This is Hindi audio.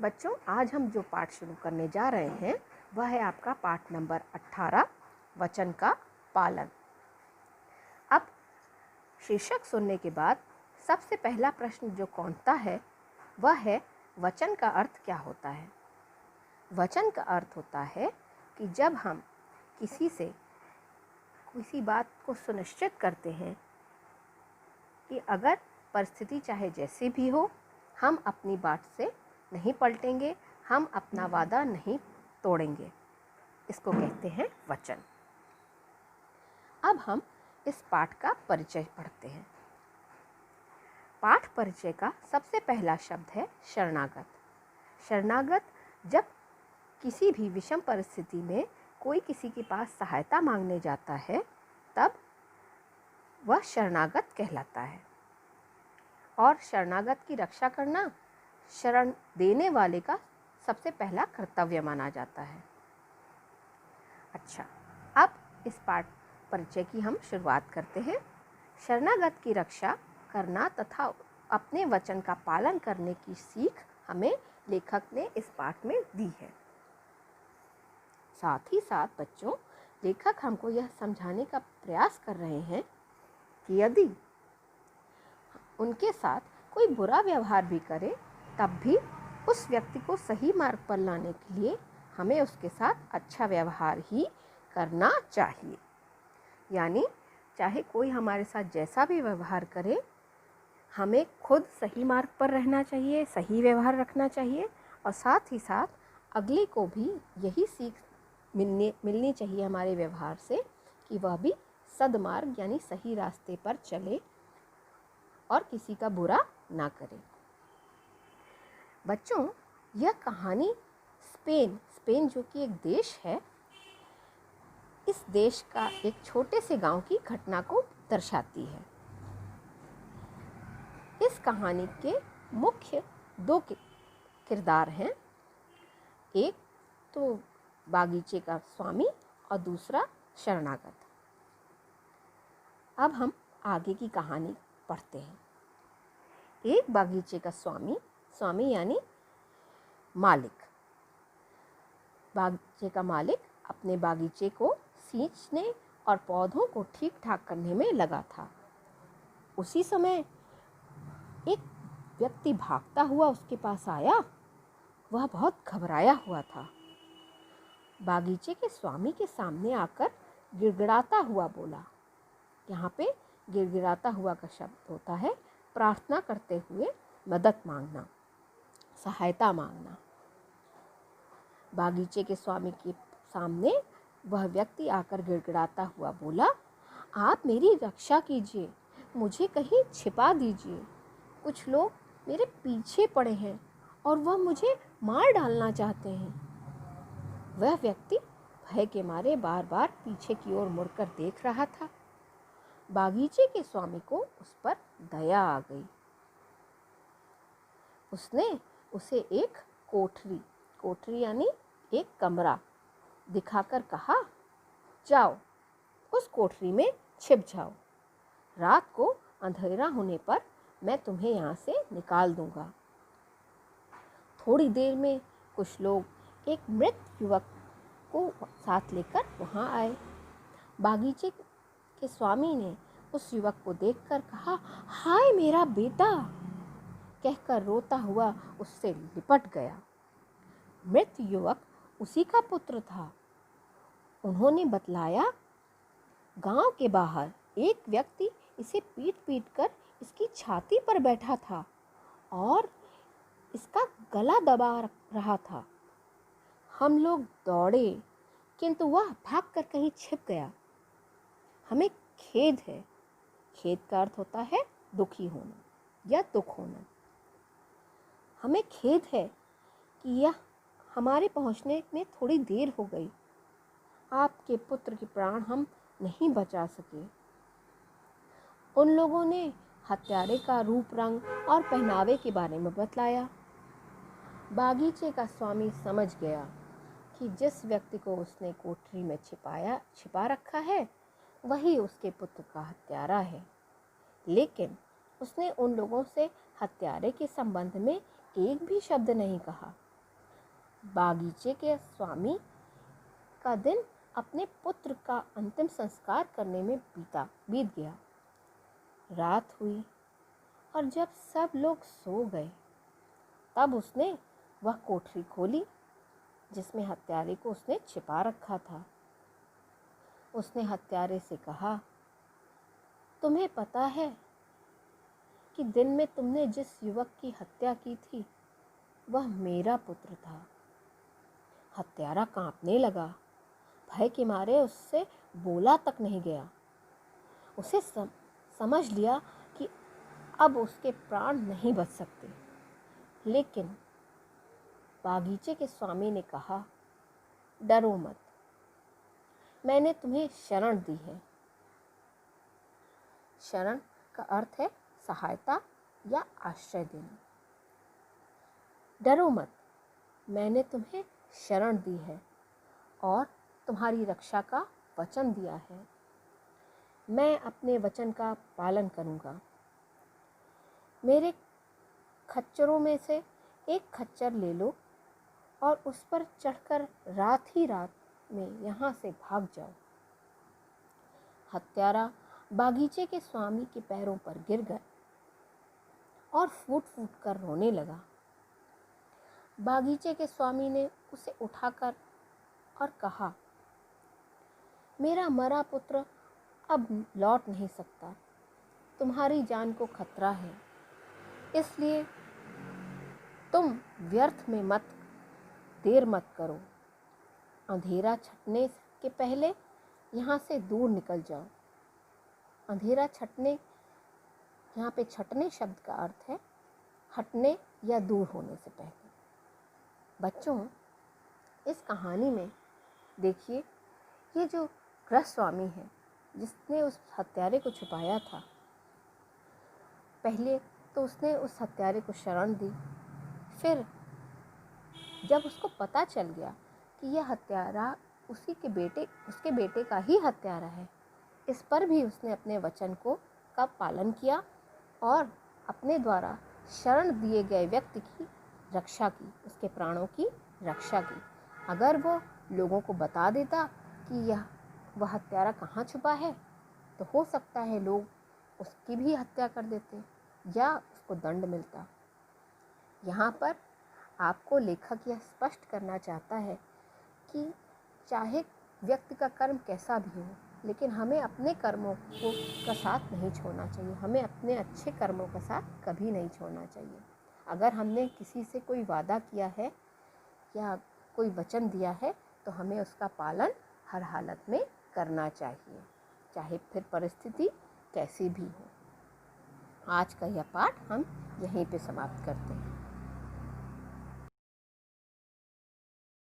बच्चों, आज हम जो पाठ शुरू करने जा रहे हैं वह है आपका पाठ नंबर 18, वचन का पालन। अब शीर्षक सुनने के बाद सबसे पहला प्रश्न जो कौंधता है वह है, वचन का अर्थ क्या होता है। वचन का अर्थ होता है कि जब हम किसी से किसी बात को सुनिश्चित करते हैं कि अगर परिस्थिति चाहे जैसी भी हो, हम अपनी बात से नहीं पलटेंगे, हम अपना वादा नहीं तोड़ेंगे। इसको कहते हैं वचन। अब हम इस पाठ का परिचय पढ़ते हैं। पाठ परिचय का सबसे पहला शब्द है शरणागत। शरणागत जब किसी भी विषम परिस्थिति में कोई किसी के पास सहायता मांगने जाता है तब वह शरणागत कहलाता है। और शरणागत की रक्षा करना शरण देने वाले का सबसे पहला कर्तव्य माना जाता है। अच्छा, अब इस पाठ परिचय की हम शुरुआत करते हैं। शरणागत की रक्षा करना तथा अपने वचन का पालन करने की सीख हमें लेखक ने इस पाठ में दी है। साथ ही साथ बच्चों, लेखक हमको यह समझाने का प्रयास कर रहे हैं कि यदि उनके साथ कोई बुरा व्यवहार भी करे तब भी उस व्यक्ति को सही मार्ग पर लाने के लिए हमें उसके साथ अच्छा व्यवहार ही करना चाहिए। यानी चाहे कोई हमारे साथ जैसा भी व्यवहार करे, हमें खुद सही मार्ग पर रहना चाहिए, सही व्यवहार रखना चाहिए और साथ ही साथ अगले को भी यही सीख मिलनी चाहिए हमारे व्यवहार से कि वह भी सद्मार्ग यानी सही रास्ते पर चले और किसी का बुरा ना करे। बच्चों, यह कहानी स्पेन जो कि एक देश है, इस देश का एक छोटे से गांव की घटना को दर्शाती है। इस कहानी के मुख्य दो किरदार हैं, एक तो बागीचे का स्वामी और दूसरा शरणागत। अब हम आगे की कहानी पढ़ते हैं। एक बागीचे का स्वामी यानी मालिक। बागीचे का मालिक अपने बागीचे को सींचने और पौधों को ठीक ठाक करने में लगा था। उसी समय एक व्यक्ति भागता हुआ उसके पास आया। वह बहुत घबराया हुआ था। बागीचे के स्वामी के सामने आकर गिड़गिड़ाता हुआ बोला। यहाँ पे गिड़गिड़ाता हुआ का शब्द होता है प्रार्थना करते हुए मदद मांगना, सहायता मांगना। बागीचे के स्वामी के सामने वह व्यक्ति आकर गिड़गिड़ाता हुआ बोला, आप मेरी रक्षा कीजिए, मुझे कहीं छिपा दीजिए। कुछ लोग मेरे पीछे पड़े हैं और वह मुझे मार डालना चाहते हैं। वह व्यक्ति भय के मारे बार बार पीछे की ओर मुड़कर देख रहा था। बागीचे के स्वामी को उस पर दया आ गई। उसने उसे एक कोठरी यानी एक कमरा दिखाकर कहा, जाओ उस कोठरी में छिप जाओ। रात को अंधेरा होने पर मैं तुम्हें यहाँ से निकाल दूंगा। थोड़ी देर में कुछ लोग एक मृत युवक को साथ लेकर वहाँ आए। बागीचे के स्वामी ने उस युवक को देखकर कहा, हाय मेरा बेटा, कहकर रोता हुआ उससे लिपट गया। मृत युवक उसी का पुत्र था। उन्होंने बतलाया, गांव के बाहर एक व्यक्ति इसे पीट कर इसकी छाती पर बैठा था और इसका गला दबा रहा था। हम लोग दौड़े किंतु वह भागकर कहीं छिप गया। हमें खेद है। खेद का अर्थ होता है दुखी होना या दुख होना। हमें खेद है कि यह हमारे पहुंचने में थोड़ी देर हो गई। आपके पुत्र के प्राण हम नहीं बचा सके। उन लोगों ने हत्यारे का रूप रंग और पहनावे के बारे में बतलाया। बागीचे का स्वामी समझ गया कि जिस व्यक्ति को उसने कोठरी में छिपा रखा है वही उसके पुत्र का हत्यारा है। लेकिन उसने उन लोगों से हत्यारे के संबंध में एक भी शब्द नहीं कहा। बागीचे के स्वामी का दिन अपने पुत्र का अंतिम संस्कार करने में बीत गया। रात हुई और जब सब लोग सो गए तब उसने वह कोठरी खोली जिसमें हत्यारे को उसने छिपा रखा था। उसने हत्यारे से कहा, तुम्हें पता है कि दिन में तुमने जिस युवक की हत्या की थी वह मेरा पुत्र था। हत्यारा कांपने लगा, भय के मारे उससे बोला तक नहीं गया। उसे समझ लिया कि अब उसके प्राण नहीं बच सकते। लेकिन बागीचे के स्वामी ने कहा, डरो मत, मैंने तुम्हें शरण दी है। शरण का अर्थ है सहायता या आश्रय देना। डरो मत, मैंने तुम्हें शरण दी है और तुम्हारी रक्षा का वचन दिया है। मैं अपने वचन का पालन करूँगा। मेरे खच्चरों में से एक खच्चर ले लो और उस पर चढ़कर रात ही रात में यहाँ से भाग जाओ। हत्यारा बागीचे के स्वामी के पैरों पर गिर गया और फूट फूट कर रोने लगा। बागीचे के स्वामी ने उसे उठाकर और कहा, मेरा मरा पुत्र अब लौट नहीं सकता। तुम्हारी जान को खतरा है, इसलिए तुम व्यर्थ में देर मत करो। अंधेरा छटने के पहले यहाँ से दूर निकल जाओ। अंधेरा छटने, यहाँ पे छटने शब्द का अर्थ है हटने या दूर होने से पहले। बच्चों, इस कहानी में देखिए, ये जो गृहस्वामी है जिसने उस हत्यारे को छुपाया था, पहले तो उसने उस हत्यारे को शरण दी। फिर जब उसको पता चल गया कि यह हत्यारा उसके बेटे का ही हत्यारा है, इस पर भी उसने अपने वचन का पालन किया और अपने द्वारा शरण दिए गए व्यक्ति की रक्षा की, उसके प्राणों की रक्षा की। अगर वो लोगों को बता देता कि वह हत्यारा कहाँ छुपा है, तो हो सकता है लोग उसकी भी हत्या कर देते या उसको दंड मिलता। यहाँ पर आपको लेखक यह स्पष्ट करना चाहता है कि चाहे व्यक्ति का कर्म कैसा भी हो, लेकिन हमें अपने कर्मों का साथ नहीं छोड़ना चाहिए। हमें अपने अच्छे कर्मों का साथ कभी नहीं छोड़ना चाहिए। अगर हमने किसी से कोई वादा किया है या कोई वचन दिया है तो हमें उसका पालन हर हालत में करना चाहिए, चाहे फिर परिस्थिति कैसी भी हो। आज का यह पाठ हम यहीं पे समाप्त करते हैं।